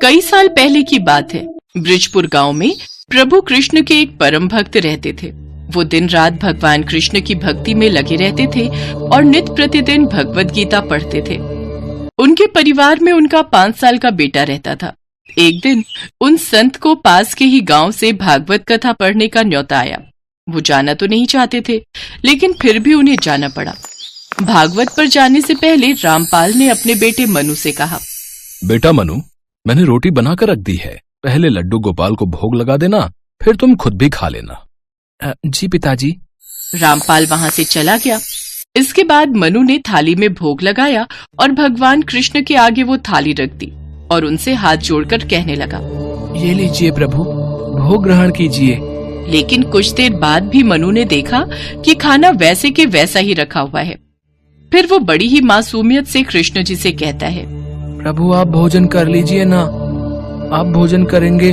कई साल पहले की बात है। ब्रिजपुर गांव में प्रभु कृष्ण के एक परम भक्त रहते थे। वो दिन रात भगवान कृष्ण की भक्ति में लगे रहते थे और नित्य प्रतिदिन भगवत गीता पढ़ते थे। उनके परिवार में उनका 5 साल का बेटा रहता था। एक दिन उन संत को पास के ही गांव से भागवत कथा पढ़ने का न्योता आया। वो जाना तो नहीं चाहते थे, लेकिन फिर भी उन्हें जाना पड़ा। भागवत पर जाने से पहले रामपाल ने अपने बेटे मनु से कहा, बेटा मनु, मैंने रोटी बनाकर रख दी है, पहले लड्डू गोपाल को भोग लगा देना, फिर तुम खुद भी खा लेना। जी पिताजी। रामपाल वहां से चला गया। इसके बाद मनु ने थाली में भोग लगाया और भगवान कृष्ण के आगे वो थाली रख दी और उनसे हाथ जोड़कर कहने लगा, ये लीजिए प्रभु, भोग ग्रहण कीजिए। लेकिन कुछ देर बाद भी मनु ने देखा कि खाना वैसे के वैसा ही रखा हुआ है। फिर वो बड़ी ही मासूमियत से कृष्ण जी से कहता है, प्रभु आप भोजन कर लीजिए ना, आप भोजन करेंगे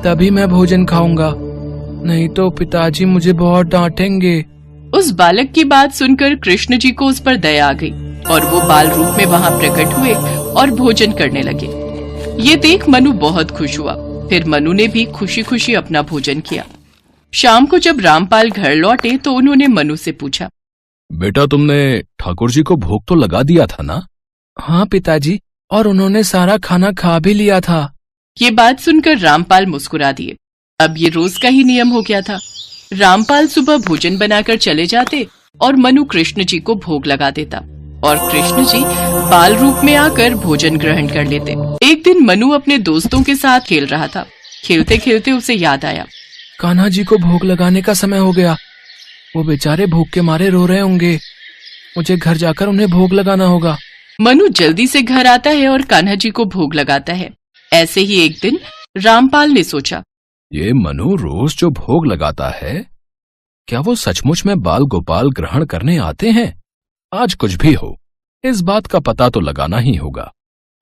तभी मैं भोजन खाऊंगा, नहीं तो पिताजी मुझे बहुत डांटेंगे। उस बालक की बात सुनकर कृष्ण जी को उस पर दया आ गई और वो बाल रूप में वहां प्रकट हुए और भोजन करने लगे। ये देख मनु बहुत खुश हुआ। फिर मनु ने भी खुशी खुशी अपना भोजन किया। शाम को जब रामपाल घर लौटे तो उन्होंने मनु से पूछा, बेटा तुमने ठाकुर जी को भोग तो लगा दिया था ना? हाँ पिताजी, और उन्होंने सारा खाना खा भी लिया था। ये बात सुनकर रामपाल मुस्कुरा दिए। अब ये रोज का ही नियम हो गया था। रामपाल सुबह भोजन बनाकर चले जाते और मनु कृष्ण जी को भोग लगा देता और कृष्ण जी बाल रूप में आकर भोजन ग्रहण कर लेते। एक दिन मनु अपने दोस्तों के साथ खेल रहा था। खेलते खेलते उसे याद आया, कान्हा जी को भोग लगाने का समय हो गया। वो बेचारे भूख के मारे रो रहे होंगे, मुझे घर जाकर उन्हें भोग लगाना होगा। मनु जल्दी से घर आता है और कान्हा जी को भोग लगाता है। ऐसे ही एक दिन रामपाल ने सोचा, ये मनु रोज जो भोग लगाता है, क्या वो सचमुच में बाल गोपाल ग्रहण करने आते हैं? आज कुछ भी हो, इस बात का पता तो लगाना ही होगा।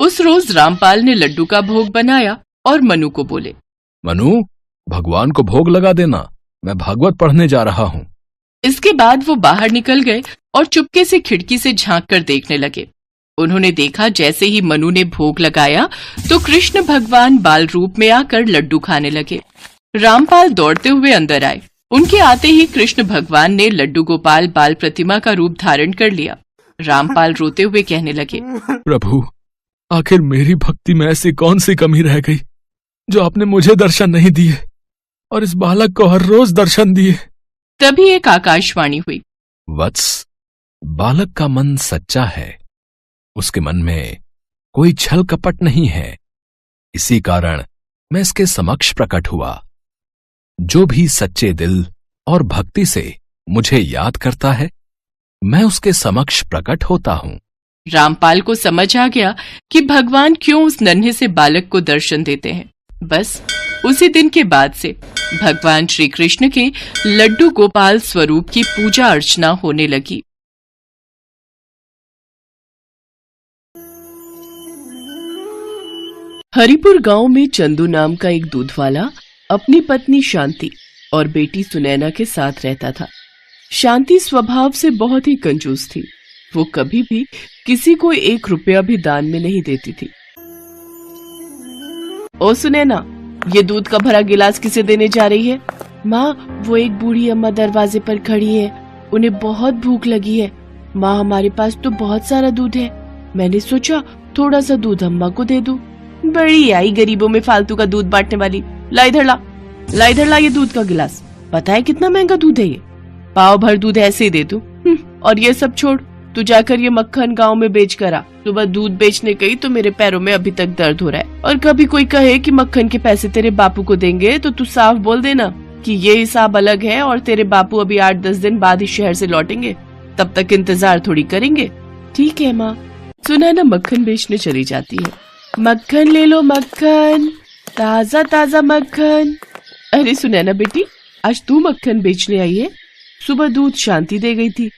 उस रोज रामपाल ने लड्डू का भोग बनाया और मनु को बोले, मनु भगवान को भोग लगा देना, मैं भागवत पढ़ने जा रहा हूँ। इसके बाद वो बाहर निकल गए और चुपके से खिड़की से झांक कर देखने लगे। उन्होंने देखा जैसे ही मनु ने भोग लगाया तो कृष्ण भगवान बाल रूप में आकर लड्डू खाने लगे। रामपाल दौड़ते हुए अंदर आए। उनके आते ही कृष्ण भगवान ने लड्डू गोपाल बाल प्रतिमा का रूप धारण कर लिया। रामपाल रोते हुए कहने लगे, प्रभु आखिर मेरी भक्ति में ऐसी कौन सी कमी रह गई जो आपने मुझे दर्शन नहीं दिए और इस बालक को हर रोज दर्शन दिए। तभी एक आकाशवाणी हुई, वत्स, बालक का मन सच्चा है, उसके मन में कोई छल कपट नहीं है, इसी कारण मैं इसके समक्ष प्रकट हुआ। जो भी सच्चे दिल और भक्ति से मुझे याद करता है, मैं उसके समक्ष प्रकट होता हूँ। रामपाल को समझ आ गया कि भगवान क्यों उस नन्हे से बालक को दर्शन देते हैं। बस उसी दिन के बाद से भगवान श्री कृष्ण के लड्डू गोपाल स्वरूप की पूजा अर्चना होने लगी। हरिपुर गांव में चंदू नाम का एक दूध वाला अपनी पत्नी शांति और बेटी सुनैना के साथ रहता था। शांति स्वभाव से बहुत ही कंजूस थी। वो कभी भी किसी को 1 रुपया भी दान में नहीं देती थी। ओ सुनैना, ये दूध का भरा गिलास किसे देने जा रही है? माँ, वो एक बूढ़ी अम्मा दरवाजे पर खड़ी है, उन्हें बहुत भूख लगी है। माँ, हमारे पास तो बहुत सारा दूध है, मैंने सोचा थोड़ा सा दूध अम्मा को दे दूं। बड़ी आई गरीबों में फालतू का दूध बांटने वाली। ला इधर ला ये दूध का गिलास। पता है कितना महंगा दूध है ये? पाव भर दूध ऐसे ही दे दूं। और ये सब छोड़, तू जाकर ये मक्खन गांव में बेच कर आ। सुबह दूध बेचने गई तो मेरे पैरों में अभी तक दर्द हो रहा है। और कभी कोई कहे कि मक्खन के पैसे तेरे बापू को देंगे तो तू साफ बोल देना कि ये हिसाब अलग है और तेरे बापू अभी 8-10 दिन बाद ही शहर से लौटेंगे, तब तक इंतजार थोड़ी करेंगे। ठीक है माँ। सुनैना मक्खन बेचने चली जाती है। मक्खन ले लो मक्खन, ताजा ताजा मक्खन। अरे सुनैना बेटी, आज तू मक्खन बेचने आई है? सुबह दूध शांति दे गई थी,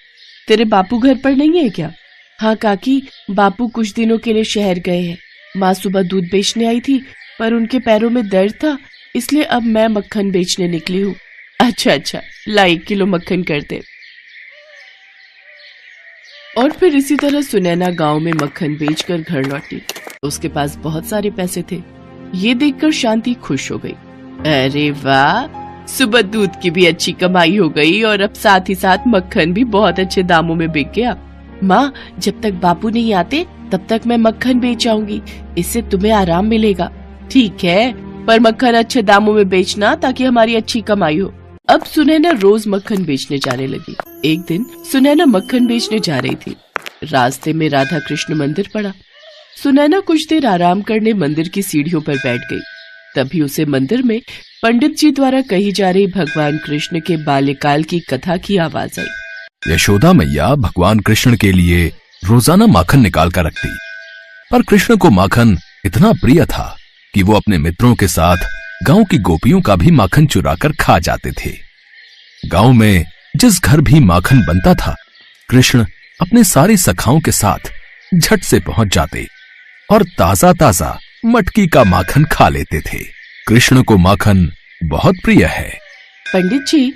तेरे बापू घर पर नहीं है क्या? हाँ काकी, बापू कुछ दिनों के लिए शहर गए हैं। माँ सुबह दूध बेचने आई थी पर उनके पैरों में दर्द था, इसलिए अब मैं मक्खन बेचने निकली हूँ। अच्छा, ला 1 किलो मक्खन कर दे। और फिर इसी तरह सुनैना गांव में मक्खन बेचकर घर लौटी। उसके पास बहुत सारे पैसे थे। ये देखकर शांति खुश हो गई। अरे वाह, सुबह दूध की भी अच्छी कमाई हो गई और अब साथ ही साथ मक्खन भी बहुत अच्छे दामों में बिक गया। माँ, जब तक बापू नहीं आते तब तक मैं मक्खन बेच आऊंगी, इससे तुम्हें आराम मिलेगा। ठीक है, पर मक्खन अच्छे दामों में बेचना ताकि हमारी अच्छी कमाई हो। अब सुनैना रोज मक्खन बेचने जाने लगी। एक दिन सुनैना मक्खन बेचने जा रही थी। रास्ते में राधा कृष्ण मंदिर पड़ा। सुनैना कुछ देर आराम करने मंदिर की सीढ़ियों पर बैठ गई। तभी उसे मंदिर में पंडित जी द्वारा कही जा रही भगवान कृष्ण के बाल्यकाल की कथा की आवाज आई। यशोदा मैया भगवान कृष्ण के लिए रोजाना माखन निकाल कर रखती, पर कृष्ण को माखन इतना प्रिय था कि वो अपने मित्रों के साथ गांव की गोपियों का भी माखन चुराकर खा जाते थे। गांव में जिस घर भी माखन बनता था, कृष्ण अपने सारे सखाओं के साथ झट से पहुंच जाते और ताजा ताजा मटकी का माखन खा लेते थे। कृष्ण को माखन बहुत प्रिय है। पंडित जी,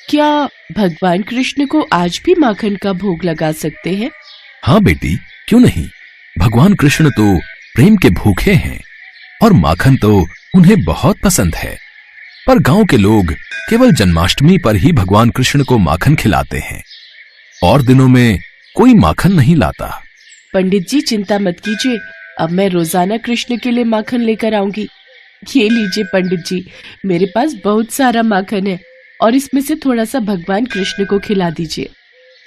क्या भगवान कृष्ण को आज भी माखन का भोग लगा सकते हैं? हाँ बेटी, क्यों नहीं। भगवान कृष्ण तो प्रेम के भूखे हैं और माखन तो उन्हें बहुत पसंद है। पर गांव के लोग केवल जन्माष्टमी पर ही भगवान कृष्ण को माखन खिलाते हैं, और दिनों में कोई माखन नहीं लाता। पंडित जी, चिंता मत कीजिए, अब मैं रोजाना कृष्ण के लिए माखन लेकर आऊंगी। ये लीजिए पंडित जी, मेरे पास बहुत सारा माखन है और इसमें से थोड़ा सा भगवान कृष्ण को खिला दीजिए।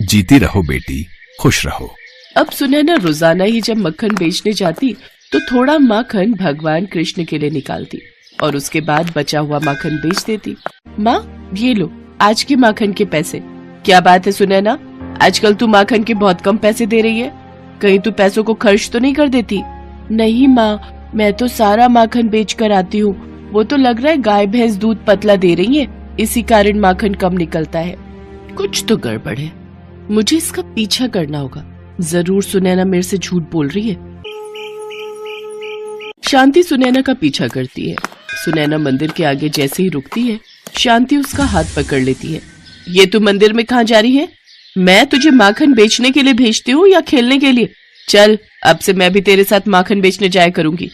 जीती रहो बेटी, खुश रहो। अब सुनैना रोजाना ही जब मक्खन बेचने जाती तो थोड़ा माखन भगवान कृष्ण के लिए निकालती और उसके बाद बचा हुआ माखन बेच देती। माँ, ये लो आज के माखन के पैसे। क्या बात है सुनैना, आजकल तू माखन के बहुत कम पैसे दे रही है, कहीं तू पैसों को खर्च तो नहीं कर देती? नहीं माँ, मैं तो सारा माखन बेच कर आती हूँ। वो तो लग रहा है गाय भैंस दूध पतला दे रही है, इसी कारण माखन कम निकलता है। कुछ तो गड़बड़ है, मुझे इसका पीछा करना होगा। जरूर सुनैना मेरे से झूठ बोल रही है। शांति सुनैना का पीछा करती है। सुनैना मंदिर के आगे जैसे ही रुकती है, शांति उसका हाथ पकड़ लेती है। ये तू मंदिर में कहाँ जा रही है? मैं तुझे माखन बेचने के लिए भेजती हूँ या खेलने के लिए? चल, अब से मैं भी तेरे साथ माखन बेचने जाया करूंगी।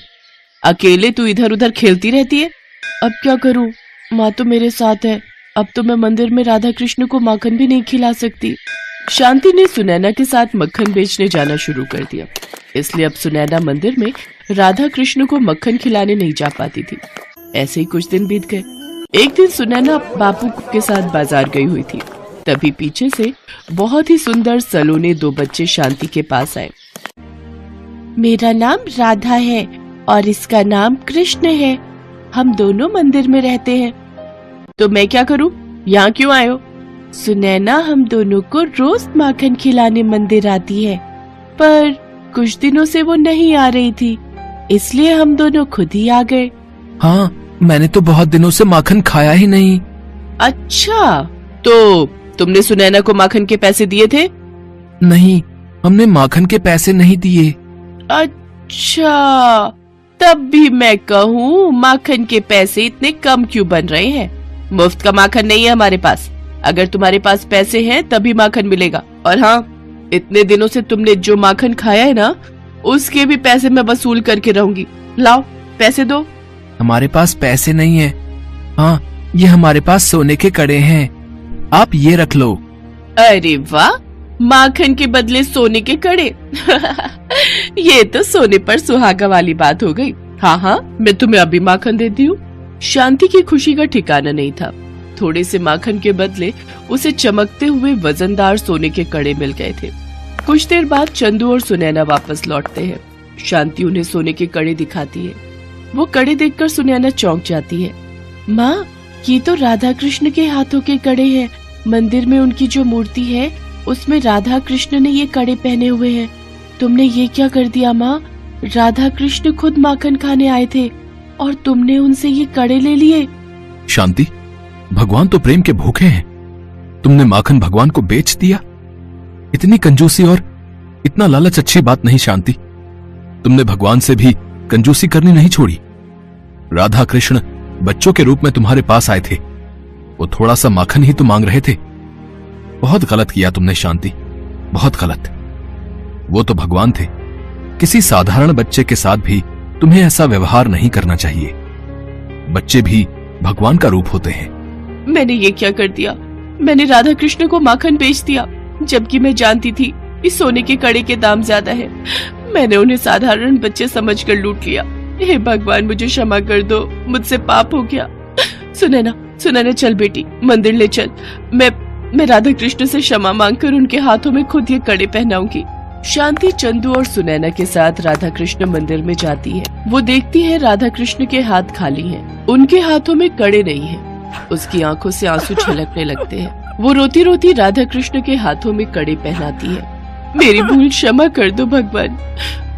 अकेले तू इधर उधर खेलती रहती है। अब क्या करूं, माँ तो मेरे साथ है। अब तो मैं मंदिर में राधा कृष्ण को माखन भी नहीं खिला सकती। शांति ने सुनैना के साथ मक्खन बेचने जाना शुरू कर दिया, इसलिए अब सुनैना मंदिर में राधा कृष्ण को मक्खन खिलाने नहीं जा पाती थी। ऐसे ही कुछ दिन बीत गए। एक दिन सुनैना बापू के साथ बाजार गई हुई थी। तभी पीछे से बहुत ही सुंदर सलोने दो बच्चे शांति के पास आए। मेरा नाम राधा है और इसका नाम कृष्ण है। हम दोनों मंदिर में रहते हैं। तो मैं क्या करूं? यहाँ क्यों आए हो? सुनैना हम दोनों को रोज माखन खिलाने मंदिर आती है, पर कुछ दिनों से वो नहीं आ रही थी, इसलिए हम दोनों खुद ही आ गए। हाँ, मैंने तो बहुत दिनों से माखन खाया ही नहीं। अच्छा, तो तुमने सुनैना को माखन के पैसे दिए थे? नहीं, हमने माखन के पैसे नहीं दिए। अच्छा, तब भी मैं कहूँ माखन के पैसे इतने कम क्यों बन रहे हैं? मुफ्त का माखन नहीं है हमारे पास। अगर तुम्हारे पास पैसे हैं तभी माखन मिलेगा। और हाँ, इतने दिनों से तुमने जो माखन खाया है ना, उसके भी पैसे मैं वसूल करके रहूंगी। लाओ पैसे दो। हमारे पास पैसे नहीं है। हाँ, ये हमारे पास सोने के कड़े हैं, आप ये रख लो। अरे वाह, माखन के बदले सोने के कड़े। ये तो सोने पर सुहागा वाली बात हो गई। हाँ हाँ, मैं तुम्हें अभी माखन देती हूँ। शांति की खुशी का ठिकाना नहीं था। थोड़े से माखन के बदले उसे चमकते हुए वजनदार सोने के कड़े मिल गए थे। कुछ देर बाद चंदू और सुनैना वापस लौटते हैं। शांति उन्हें सोने के कड़े दिखाती है। वो कड़े देखकर सुनैना चौंक जाती है। माँ, ये तो राधा कृष्ण के हाथों के कड़े हैं। मंदिर में उनकी जो मूर्ति है उसमें राधा कृष्ण ने ये कड़े पहने हुए हैं। तुमने ये क्या कर दिया माँ? राधा कृष्ण खुद माखन खाने आए थे और तुमने उनसे ये कड़े ले लिए। शांति, भगवान तो प्रेम के भूखे हैं, तुमने माखन भगवान को बेच दिया। इतनी कंजूसी और इतना लालच अच्छी बात नहीं शांति। तुमने भगवान से भी कंजूसी करनी नहीं छोड़ी। राधा कृष्ण बच्चों के रूप में तुम्हारे पास आए थे, वो थोड़ा सा माखन ही तो मांग रहे थे। बहुत गलत किया तुमने शांति, बहुत गलत। वो तो भगवान थे, किसी साधारण बच्चे के साथ भी तुम्हें ऐसा व्यवहार नहीं करना चाहिए। बच्चे भी भगवान का रूप होते हैं। मैंने ये क्या कर दिया? मैंने राधा कृष्ण को माखन बेच दिया, जबकि मैं जानती थी इस सोने के कड़े के दाम ज्यादा है। मैंने उन्हें साधारण बच्चे समझकर लूट लिया। हे भगवान, मुझे क्षमा कर दो, मुझसे पाप हो गया। सुनैना चल बेटी, मंदिर ले चल। मैं राधा कृष्ण से क्षमा मांगकर उनके हाथों में खुद ये कड़े पहनाऊंगी। शांति चंदू और सुनैना के साथ राधा कृष्ण मंदिर में जाती है। वो देखती है राधा कृष्ण के हाथ खाली हैं। उनके हाथों में कड़े नहीं हैं। उसकी आंखों से आंसू छलकने लगते हैं। वो रोती रोती राधा कृष्ण के हाथों में कड़े पहनाती है। मेरी भूल क्षमा कर दो भगवान,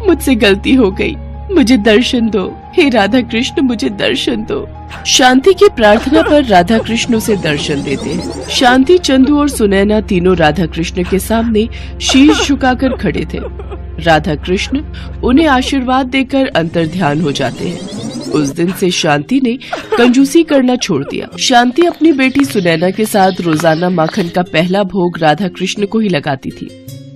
मुझसे गलती हो गई, मुझे दर्शन दो। हे राधा कृष्ण, मुझे दर्शन दो। शांति की प्रार्थना पर राधा कृष्ण उसे दर्शन देते हैं। शांति, चंदू और सुनैना तीनों राधा कृष्ण के सामने शीश झुकाकर खड़े थे। राधा कृष्ण उन्हें आशीर्वाद देकर अंतर्ध्यान हो जाते हैं। उस दिन से शांति ने कंजूसी करना छोड़ दिया। शांति अपनी बेटी सुनैना के साथ रोजाना माखन का पहला भोग राधा कृष्ण को ही लगाती थी।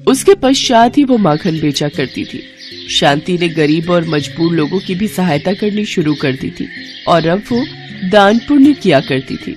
उसके पश्चात ही वो माखन बेचा करती थी। शांति ने गरीब और मजबूर लोगों की भी सहायता करनी शुरू कर दी थी और अब वो दान पुण्य किया करती थी।